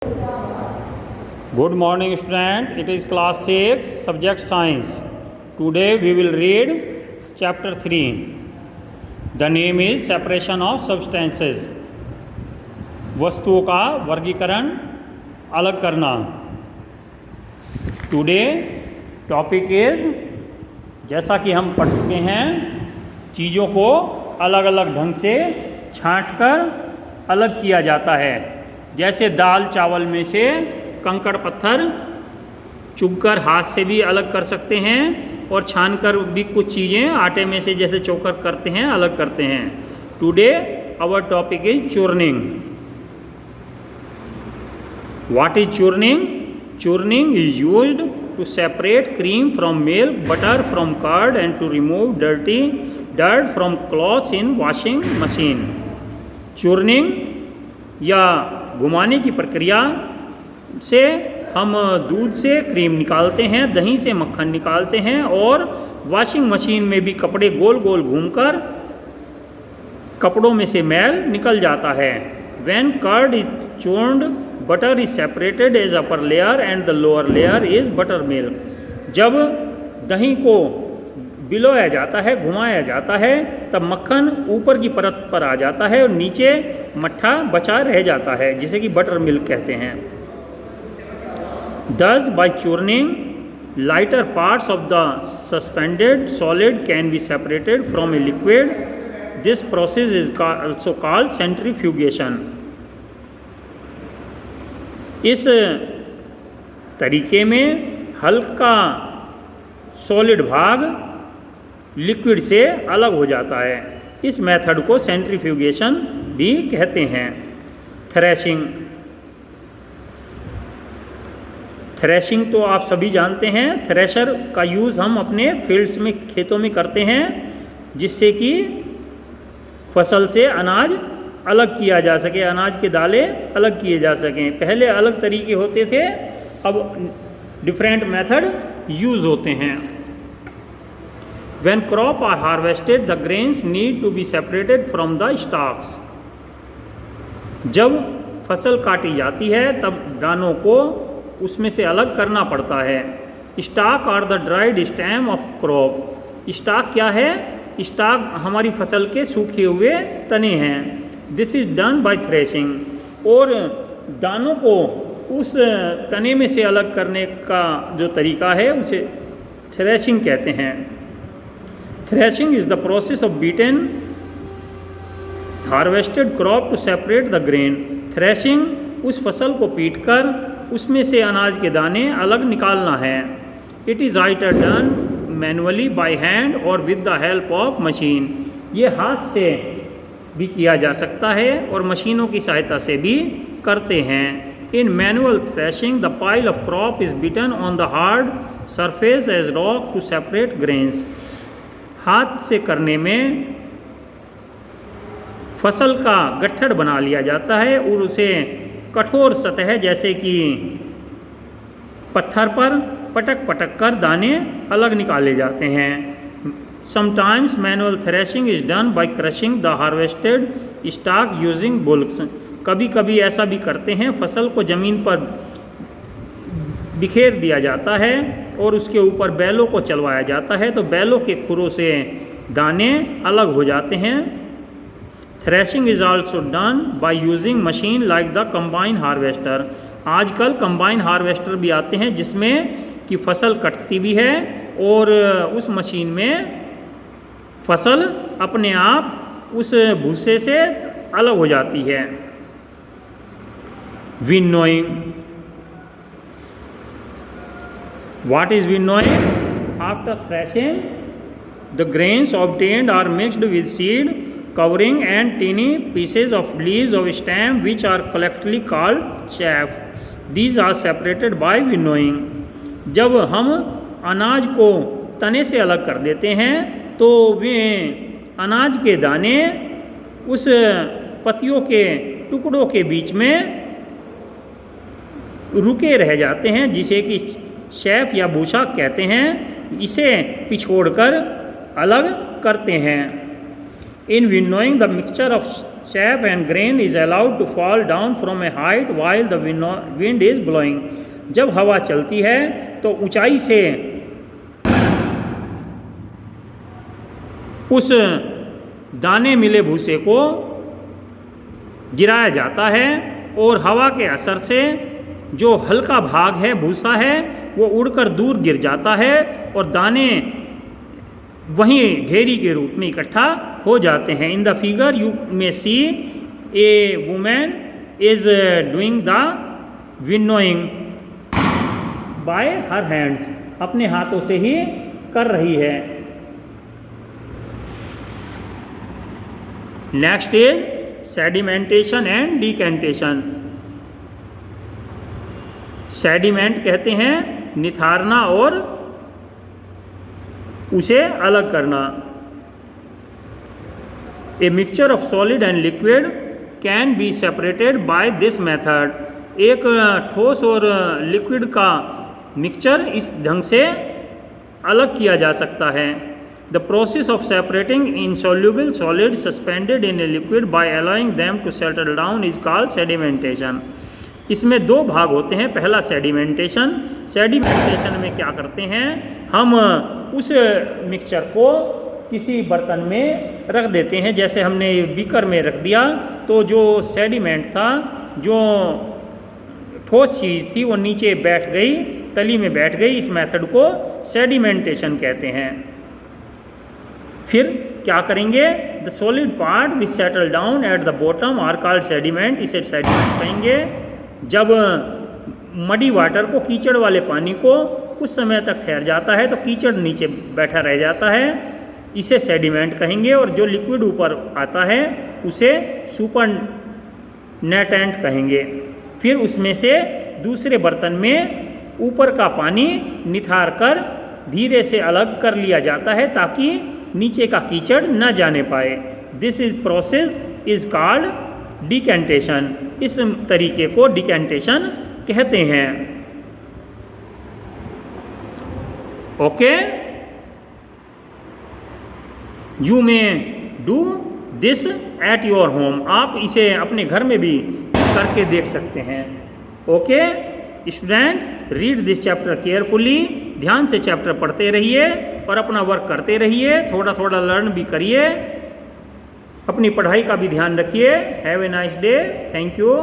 Good morning, student. It is class 6, subject science. Today we will read chapter 3. The name is separation of substances. वस्तुओं का वर्गीकरण अलग करना. Today topic is, जैसा कि हम पढ़ चुके हैं, चीज़ों को अलग अलग ढंग से छांटकर अलग किया जाता है. जैसे दाल चावल में से कंकड़ पत्थर चुभकर हाथ से भी अलग कर सकते हैं और छानकर भी कुछ चीज़ें आटे में से जैसे चोकर करते हैं अलग करते हैं. Today our topic is churning. What is churning? Churning is used to separate cream from milk, butter from curd and to remove dirt from clothes in washing machine. Churning या घुमाने की प्रक्रिया से हम दूध से क्रीम निकालते हैं, दही से मक्खन निकालते हैं और वॉशिंग मशीन में भी कपड़े गोल गोल घूमकर कपड़ों में से मैल निकल जाता है. When curd is churned, butter is separated as upper layer and the lower layer is buttermilk. जब दही को बिलोया जाता है, घुमाया जाता है, तब मक्खन ऊपर की परत पर आ जाता है और नीचे मट्ठा बचा रह जाता है, जिसे कि बटर मिल्क कहते हैं. Thus, by churning, lighter parts of the suspended solid can be separated from a liquid. This process is also called centrifugation. इस तरीके में हल्का सॉलिड भाग लिक्विड से अलग हो जाता है. इस मेथड को सेंट्रीफ्यूगेशन भी कहते हैं. थ्रेशिंग. थ्रेशिंग तो आप सभी जानते हैं. थ्रेशर का यूज़ हम अपने फील्ड्स में, खेतों में करते हैं, जिससे कि फसल से अनाज अलग किया जा सके, अनाज के दाले अलग किए जा सकें. पहले अलग तरीके होते थे, अब डिफरेंट मेथड यूज़ होते हैं. When crop are harvested, the grains need to be separated from the stalks. जब फसल काटी जाती है तब दानों को उसमें से अलग करना पड़ता है. Stalk are the dried stem of crop. Stalk क्या है? स्टाक हमारी फसल के सूखे हुए तने हैं. This is done by threshing. और दानों को उस तने में से अलग करने का जो तरीका है उसे थ्रेशिंग कहते हैं. Threshing is the process of beaten harvested crop to separate the grain. Threshing उस फसल को पीटकर उसमें से अनाज के दाने अलग निकालना है. It is either done manually by hand or with the help of machine. ये हाथ से भी किया जा सकता है और मशीनों की सहायता से भी करते हैं. In manual threshing, the pile of crop is beaten on the hard surface as rock to separate grains. हाथ से करने में फसल का गट्ठर बना लिया जाता है और उसे कठोर सतह जैसे कि पत्थर पर पटक पटक कर दाने अलग निकाले जाते हैं. Sometimes manual threshing is done by crushing the harvested stalk using bullocks. कभी कभी ऐसा भी करते हैं, फसल को ज़मीन पर बिखेर दिया जाता है और उसके ऊपर बैलों को चलवाया जाता है, तो बैलों के खुरों से दाने अलग हो जाते हैं. Threshing is also done by using machine like the combine harvester. आजकल कंबाइन हार्वेस्टर भी आते हैं जिसमें कि फसल कटती भी है और उस मशीन में फसल अपने आप उस भूसे से अलग हो जाती है. Winnowing. What is winnowing? After threshing, the grains obtained are mixed with seed, covering and tiny pieces of leaves of stem which are collectively called chaff. These are separated by winnowing. जब हम अनाज को तने से अलग कर देते हैं तो वे अनाज के दाने उस पत्तियों के टुकड़ों के बीच में रुके रह जाते हैं, जिसे कि शैफ या भूसा कहते हैं. इसे पिछोड़कर अलग करते हैं. In winnowing the mixture of chaff and grain is allowed to fall down from a height while the wind is blowing. जब हवा चलती है तो ऊंचाई से उस दाने मिले भूसे को गिराया जाता है और हवा के असर से जो हल्का भाग है भूसा है वो उड़कर दूर गिर जाता है और दाने वहीं ढेरी के रूप में इकट्ठा हो जाते हैं. In the figure you may see a women is doing the winnowing by her hands. अपने हाथों से ही कर रही है. Next is sedimentation and decantation. Sediment कहते हैं निथारना और उसे अलग करना. A mixture of solid and liquid can be separated by this method. एक ठोस और लिक्विड का मिक्सचर इस ढंग से अलग किया जा सकता है. The process of separating insoluble solids suspended in a liquid by allowing them to settle down is called sedimentation. इसमें दो भाग होते हैं. पहला सेडिमेंटेशन. सेडिमेंटेशन में क्या करते हैं, हम उस मिक्सचर को किसी बर्तन में रख देते हैं. जैसे हमने बीकर में रख दिया तो जो सेडिमेंट था, जो ठोस चीज़ थी, वो नीचे बैठ गई, तली में बैठ गई. इस मेथड को सेडिमेंटेशन कहते हैं. फिर क्या करेंगे, the solid part which settle down at the bottom are called sediment. इसे सेडिमेंट कहेंगे. जब मडी वाटर को, कीचड़ वाले पानी को कुछ समय तक ठहर जाता है तो कीचड़ नीचे बैठा रह जाता है, इसे सेडिमेंट कहेंगे. और जो लिक्विड ऊपर आता है उसे सुपर नेटेंट कहेंगे. फिर उसमें से दूसरे बर्तन में ऊपर का पानी निथार कर धीरे से अलग कर लिया जाता है ताकि नीचे का कीचड़ न जाने पाए. This is process is called decantation. इस तरीके को डिकेंटेशन कहते हैं. Okay, you may do this at your home. आप इसे अपने घर में भी करके देख सकते हैं. Okay student, read this chapter carefully. ध्यान से चैप्टर पढ़ते रहिए और अपना वर्क करते रहिए. थोड़ा थोड़ा लर्न भी करिए. अपनी पढ़ाई का भी ध्यान रखिए. Have a nice day. Thank you.